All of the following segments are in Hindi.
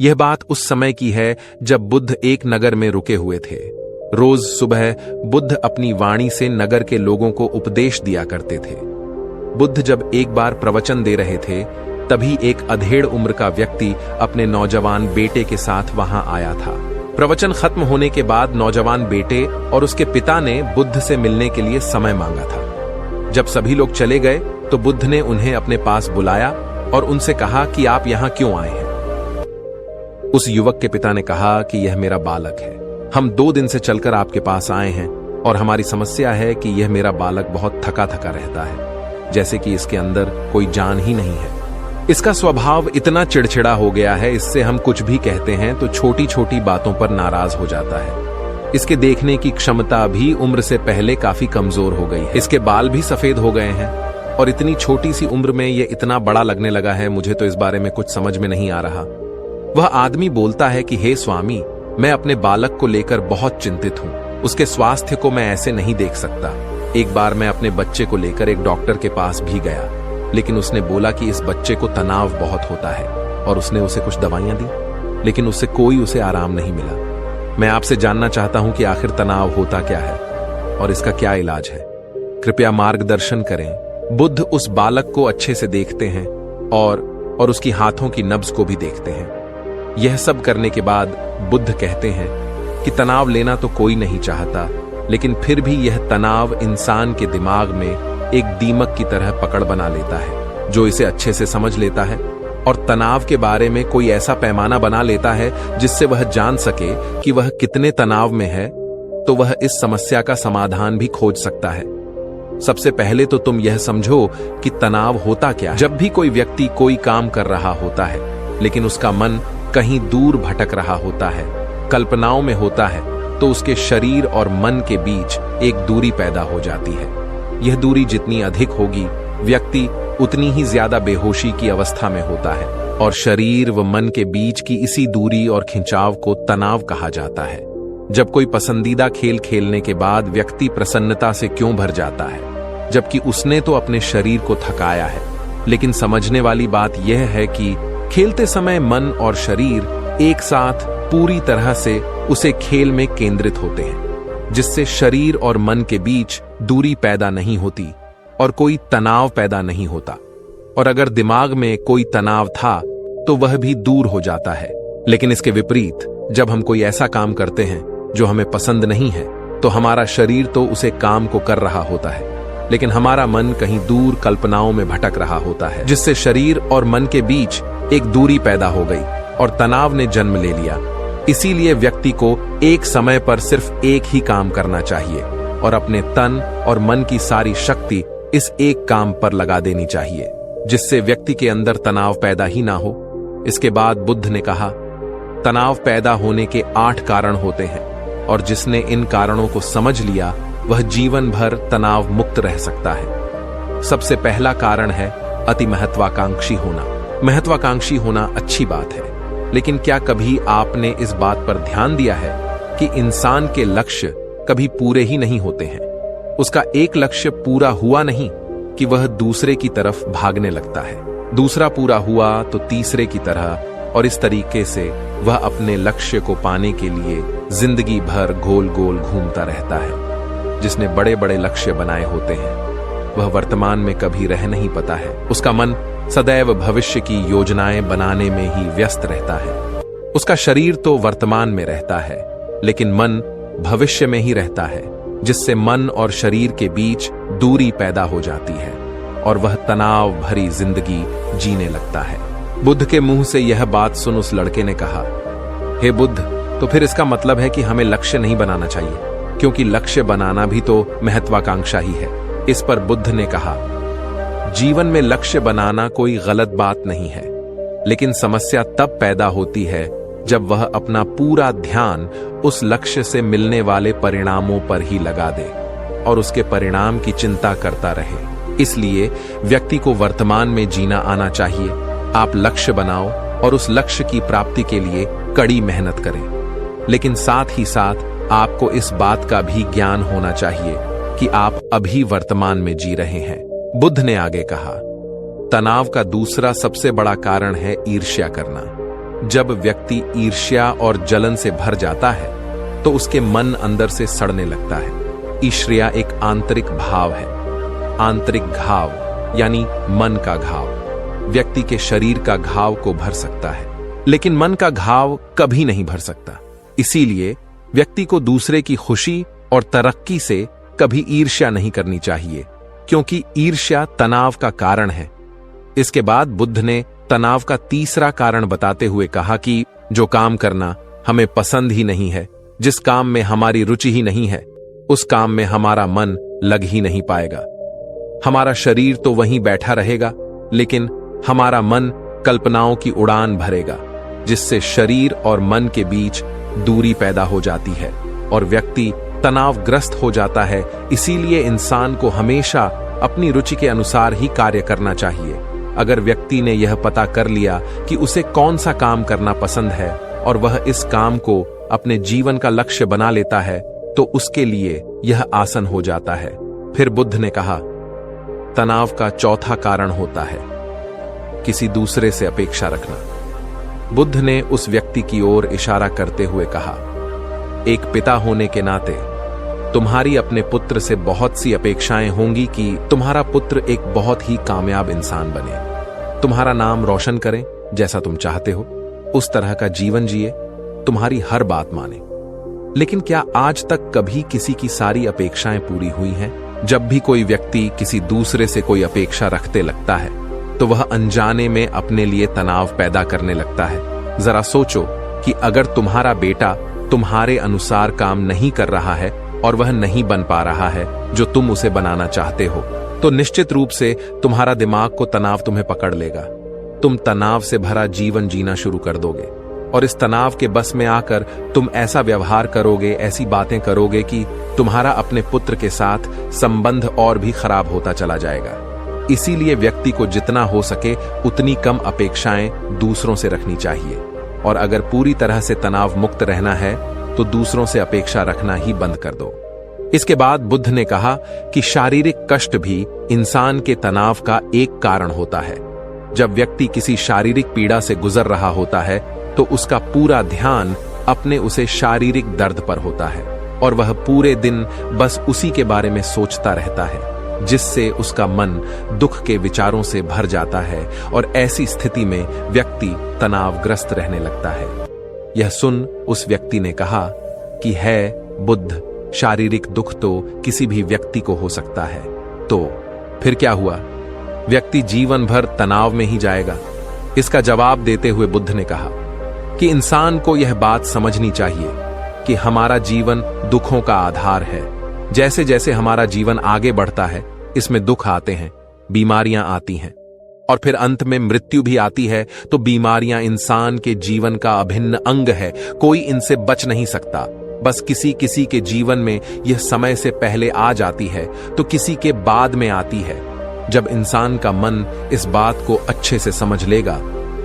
यह बात उस समय की है जब बुद्ध एक नगर में रुके हुए थे। रोज सुबह बुद्ध अपनी वाणी से नगर के लोगों को उपदेश दिया करते थे। बुद्ध जब एक बार प्रवचन दे रहे थे, तभी एक अधेड़ उम्र का व्यक्ति अपने नौजवान बेटे के साथ वहां आया था। प्रवचन खत्म होने के बाद नौजवान बेटे और उसके पिता ने बुद्ध से मिलने के लिए समय मांगा था। जब सभी लोग चले गए तो बुद्ध ने उन्हें अपने पास बुलाया और उनसे कहा कि आप यहां क्यों आए हैं। उस युवक के पिता ने कहा कि यह मेरा बालक है। हम 2 दिन से चलकर आपके पास आए हैं और हमारी समस्या है कि यह मेरा बालक बहुत थका थका रहता है, जैसे कि इसके अंदर कोई जान ही नहीं है। इसका स्वभाव इतना चिड़चिड़ा हो गया है, इससे हम कुछ भी कहते हैं तो छोटी छोटी बातों पर नाराज हो जाता है। इसके देखने की क्षमता भी उम्र से पहले काफी कमजोर हो गई है। इसके बाल भी सफेद हो गए हैं और इतनी छोटी सी उम्र में यह इतना बड़ा लगने लगा है। मुझे तो इस बारे में कुछ समझ में नहीं आ रहा। वह आदमी बोलता है कि हे स्वामी, मैं अपने बालक को लेकर बहुत चिंतित हूँ। उसके स्वास्थ्य को मैं ऐसे नहीं देख सकता। एक बार मैं अपने बच्चे को लेकर एक डॉक्टर के पास भी गया, लेकिन उसने बोला कि इस बच्चे को तनाव बहुत होता है और उसने उसे कुछ दवाइयां दी, लेकिन उससे कोई उसे आराम नहीं मिला। मैं आपसे जानना चाहता हूं कि आखिर तनाव होता क्या है और इसका क्या इलाज है। कृपया मार्गदर्शन करें। बुद्ध उस बालक को अच्छे से देखते हैं और उसकी हाथों की नब्ज को भी देखते हैं। यह सब करने के बाद बुद्ध कहते हैं कि तनाव लेना तो कोई नहीं चाहता, लेकिन फिर भी यह तनाव इंसान के दिमाग में एक दीमक की तरह पकड़ बना लेता है, जो इसे अच्छे से समझ लेता है और तनाव के बारे में कोई ऐसा पैमाना बना लेता है जिससे वह जान सके कि वह कितने तनाव में है, तो वह इस समस्या का समाधान भी खोज सकता है। सबसे पहले तो तुम यह समझो कि तनाव होता क्या है। जब भी कोई व्यक्ति कोई काम कर रहा होता है, लेकिन उसका मन कहीं दूर भटक रहा होता है, कल्पनाओं में होता है, तो उसके शरीर और मन के बीच एक दूरी पैदा हो जाती है। यह दूरी जितनी अधिक होगी, व्यक्ति उतनी ही ज्यादा बेहोशी की अवस्था में होता है और शरीर व मन के बीच की इसी दूरी और खिंचाव को तनाव कहा जाता है। जब कोई पसंदीदा खेल खेलने के बाद व्यक्ति प्रसन्नता से क्यों भर जाता है, जबकि उसने तो अपने शरीर को थकाया है। लेकिन समझने वाली बात यह है कि खेलते समय मन और शरीर एक साथ पूरी तरह से उसे खेल में केंद्रित होते हैं, जिससे शरीर और मन के बीच दूरी पैदा नहीं होती और कोई तनाव पैदा नहीं होता। और अगर दिमाग में कोई तनाव था तो वह भी दूर हो जाता है। लेकिन इसके विपरीत, जब हम कोई ऐसा काम करते हैं जो हमें पसंद नहीं है, तो हमारा शरीर तो उसे काम को कर रहा होता है, लेकिन हमारा मन कहीं दूर कल्पनाओं में भटक रहा होता है, जिससे शरीर और मन के बीच एक दूरी पैदा हो गई और तनाव ने जन्म ले लिया। इसीलिए व्यक्ति को एक समय पर सिर्फ एक ही काम करना चाहिए और अपने तन और मन की सारी शक्ति इस एक काम पर लगा देनी चाहिए, जिससे व्यक्ति के अंदर तनाव पैदा ही ना हो। इसके बाद बुद्ध ने कहा, तनाव पैदा होने के 8 कारण होते हैं और जिसने इन कारणों को समझ लिया वह जीवन भर तनाव मुक्त रह सकता है। सबसे पहला कारण है अति महत्वाकांक्षी होना। महत्वाकांक्षी होना अच्छी बात है, लेकिन क्या कभी आपने इस बात पर ध्यान दिया है कि इंसान के लक्ष्य कभी पूरे ही नहीं होते हैं। उसका एक लक्ष्य पूरा हुआ नहीं कि वह दूसरे की तरफ भागने लगता है, दूसरा पूरा हुआ तो तीसरे की तरह, और इस तरीके से वह अपने लक्ष्य को पाने के लिए जिंदगी भर गोल गोल घूमता रहता है। जिसने बड़े बड़े लक्ष्य बनाए होते हैं वह वर्तमान में कभी रह नहीं पाता है। उसका मन सदैव भविष्य की योजनाएं बनाने में ही व्यस्त रहता है। उसका शरीर तो वर्तमान में रहता है, लेकिन मन भविष्य में ही रहता है, जिससे मन और शरीर के बीच दूरी पैदा हो जाती है और वह तनाव भरी जिंदगी जीने लगता है। बुद्ध के मुंह से यह बात सुन उस लड़के ने कहा, हे बुद्ध, तो फिर इसका मतलब है कि हमें लक्ष्य नहीं बनाना चाहिए, क्योंकि लक्ष्य बनाना भी तो महत्वाकांक्षा ही है। इस पर बुद्ध ने कहा, जीवन में लक्ष्य बनाना कोई गलत बात नहीं है, लेकिन समस्या तब पैदा होती है जब वह अपना पूरा ध्यान उस लक्ष्य से मिलने वाले परिणामों पर ही लगा दे और उसके परिणाम की चिंता करता रहे। इसलिए व्यक्ति को वर्तमान में जीना आना चाहिए। आप लक्ष्य बनाओ और उस लक्ष्य की प्राप्ति के लिए कड़ी मेहनत करें, लेकिन साथ ही साथ आपको इस बात का भी ज्ञान होना चाहिए कि आप अभी वर्तमान में जी रहे हैं। बुद्ध ने आगे कहा, तनाव का दूसरा सबसे बड़ा कारण है ईर्ष्या करना। जब व्यक्ति ईर्ष्या और जलन से भर जाता है तो उसके मन अंदर से सड़ने लगता है। ईर्ष्या एक आंतरिक भाव है। आंतरिक घाव यानी मन का घाव व्यक्ति के शरीर का घाव को भर सकता है, लेकिन मन का घाव कभी नहीं भर सकता। इसीलिए व्यक्ति को दूसरे की खुशी और तरक्की से कभी ईर्ष्या नहीं करनी चाहिए, क्योंकि ईर्ष्या तनाव का कारण है। इसके बाद बुद्ध ने तनाव का तीसरा कारण बताते हुए कहा कि जो काम करना हमें पसंद ही नहीं है, जिस काम में हमारी रुचि ही नहीं है, उस काम में हमारा मन लग ही नहीं पाएगा। हमारा शरीर तो वहीं बैठा रहेगा, लेकिन हमारा मन कल्पनाओं की उड़ान भरेगा, जिससे शरीर और मन के बीच दूरी पैदा हो जाती है और व्यक्ति तनावग्रस्त हो जाता है। इसीलिए इंसान को हमेशा अपनी रुचि के अनुसार ही कार्य करना चाहिए। अगर व्यक्ति ने यह पता कर लिया कि उसे कौन सा काम करना पसंद है और वह इस काम को अपने जीवन का लक्ष्य बना लेता है, तो उसके लिए यह आसान हो जाता है। फिर बुद्ध ने कहा, तनाव का चौथा कारण होता है किसी दूसरे से अपेक्षा रखना। बुद्ध ने उस व्यक्ति की ओर इशारा करते हुए कहा, एक पिता होने के नाते तुम्हारी अपने पुत्र से बहुत सी अपेक्षाएं होंगी कि तुम्हारा पुत्र एक बहुत ही कामयाब इंसान बने, तुम्हारा नाम रोशन करें, जैसा तुम चाहते हो उस तरह का जीवन जिए, तुम्हारी हर बात माने। लेकिन क्या आज तक कभी किसी की सारी अपेक्षाएं पूरी हुई हैं? जब भी कोई व्यक्ति किसी दूसरे से कोई अपेक्षा रखते लगता है तो वह अनजाने में अपने लिए तनाव पैदा करने लगता है। जरा सोचो कि अगर तुम्हारा बेटा तुम्हारे अनुसार काम नहीं कर रहा है और वह नहीं बन पा रहा है जो तुम उसे बनाना चाहते हो, तो निश्चित रूप से तुम्हारा दिमाग को तनाव तुम्हें पकड़ लेगा। तुम तनाव से भरा जीवन जीना शुरू कर दोगे और इस तनाव के बस में आकर तुम ऐसा व्यवहार करोगे, ऐसी बातें करोगे कि तुम्हारा अपने पुत्र के साथ संबंध और भी खराब होता चला जाएगा। इसीलिए व्यक्ति को जितना हो सके उतनी कम अपेक्षाएं दूसरों से रखनी चाहिए, और अगर पूरी तरह से तनाव मुक्त रहना है तो दूसरों से अपेक्षा रखना ही बंद कर दो। इसके बाद बुद्ध ने कहा कि शारीरिक कष्ट भी इंसान के तनाव का एक कारण होता है। जब व्यक्ति किसी शारीरिक पीड़ा से गुजर रहा होता है तो उसका पूरा ध्यान अपने उसे शारीरिक दर्द पर होता है और वह पूरे दिन बस उसी के बारे में सोचता रहता है, जिससे उसका मन दुख के विचारों से भर जाता है और ऐसी स्थिति में व्यक्ति तनावग्रस्त रहने लगता है। यह सुन उस व्यक्ति ने कहा कि है बुद्ध, शारीरिक दुख तो किसी भी व्यक्ति को हो सकता है, तो फिर क्या हुआ? व्यक्ति जीवन भर तनाव में ही जाएगा? इसका जवाब देते हुए बुद्ध ने कहा कि इंसान को यह बात समझनी चाहिए कि हमारा जीवन दुखों का आधार है। जैसे जैसे हमारा जीवन आगे बढ़ता है, इसमें दुख आते हैं, बीमारियां आती हैं और फिर अंत में मृत्यु भी आती है। तो बीमारियां इंसान के जीवन का अभिन्न अंग है, कोई इनसे बच नहीं सकता। बस किसी किसी के जीवन में यह समय से पहले आ जाती है तो किसी के बाद में आती है। जब इंसान का मन इस बात को अच्छे से समझ लेगा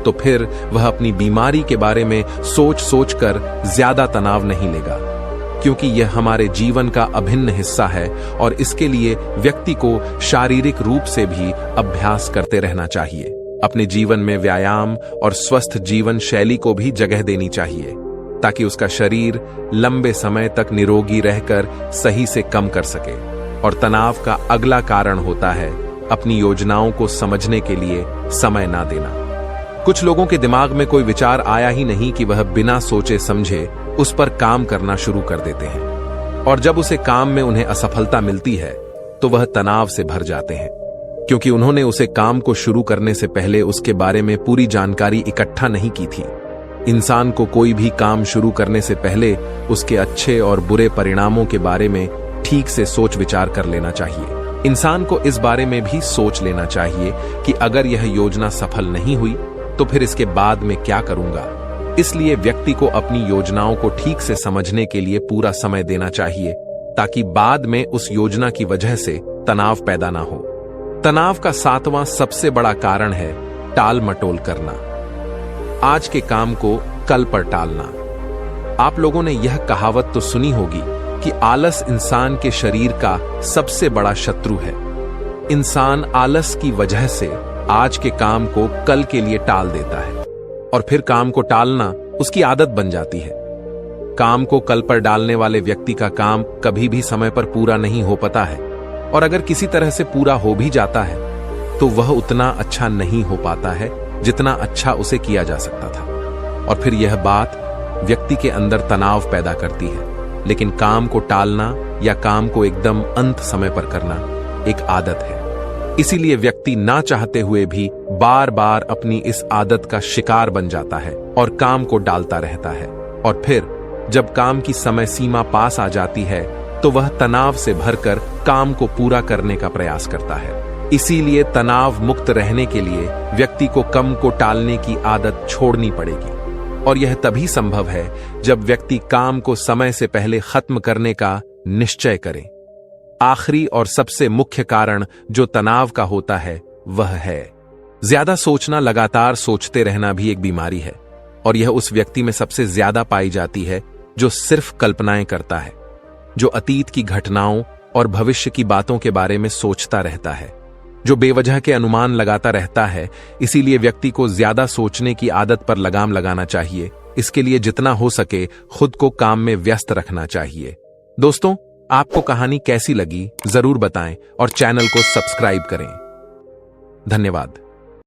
तो फिर वह अपनी बीमारी के बारे में सोच सोच कर ज्यादा तनाव नहीं लेगा, क्योंकि यह हमारे जीवन का अभिन्न हिस्सा है और इसके लिए व्यक्ति को शारीरिक रूप से भी अभ्यास करते रहना चाहिए। अपने जीवन में व्यायाम और स्वस्थ जीवन शैली को भी जगह देनी चाहिए ताकि उसका शरीर लंबे समय तक निरोगी रहकर सही से कम कर सके। और तनाव का अगला कारण होता है अपनी योजनाओं को समझने के लिए समय ना देना। कुछ लोगों के दिमाग में कोई विचार आया ही नहीं कि वह बिना सोचे समझे उस पर काम करना शुरू कर देते हैं, और जब उसे काम में उन्हें असफलता मिलती है तो वह तनाव से भर जाते हैं, क्योंकि उन्होंने उसे काम को शुरू करने से पहले उसके बारे में पूरी जानकारी इकट्ठा नहीं की थी। इंसान को कोई भी काम शुरू करने से पहले उसके अच्छे और बुरे परिणामों के बारे में ठीक से सोच विचार कर लेना चाहिए। इंसान को इस बारे में भी सोच लेना चाहिए कि अगर यह योजना सफल नहीं हुई तो फिर इसके बाद में क्या करूंगा। इसलिए व्यक्ति को अपनी योजनाओं को ठीक से समझने के लिए पूरा समय देना चाहिए ताकि बाद में उस योजना की वजह से तनाव पैदा ना हो। तनाव का 7वां सबसे बड़ा कारण है टाल मटोल करना। आज के काम को कल पर टालना। आप लोगों ने यह कहावत तो सुनी होगी कि आलस इंसान के शरीर का सबसे बड़ा शत्रु है। इंसान आलस की वजह से आज के काम को कल के लिए टाल देता है और फिर काम को टालना उसकी आदत बन जाती है। काम को कल पर डालने वाले व्यक्ति का काम कभी भी समय पर पूरा नहीं हो पाता है, और अगर किसी तरह से पूरा हो भी जाता है तो वह उतना अच्छा नहीं हो पाता है जितना अच्छा उसे किया जा सकता था। और फिर यह बात व्यक्ति के अंदर तनाव पैदा करती है। लेकिन काम को टालना या काम को एकदम अंत समय पर करना एक आदत है, इसीलिए व्यक्ति ना चाहते हुए भी बार बार अपनी इस आदत का शिकार बन जाता है और काम को डालता रहता है। और फिर जब काम की समय सीमा पास आ जाती है तो वह तनाव से भरकर काम को पूरा करने का प्रयास करता है। इसीलिए तनाव मुक्त रहने के लिए व्यक्ति को काम को टालने की आदत छोड़नी पड़ेगी, और यह तभी संभव है जब व्यक्ति काम को समय से पहले खत्म करने का निश्चय करे। आखिरी और सबसे मुख्य कारण जो तनाव का होता है वह है ज्यादा सोचना। लगातार सोचते रहना भी एक बीमारी है, और यह उस व्यक्ति में सबसे ज्यादा पाई जाती है जो सिर्फ कल्पनाएं करता है, जो अतीत की घटनाओं और भविष्य की बातों के बारे में सोचता रहता है, जो बेवजह के अनुमान लगाता रहता है। इसीलिए व्यक्ति को ज्यादा सोचने की आदत पर लगाम लगाना चाहिए। इसके लिए जितना हो सके खुद को काम में व्यस्त रखना चाहिए। दोस्तों, आपको कहानी कैसी लगी जरूर बताएं और चैनल को सब्सक्राइब करें। धन्यवाद।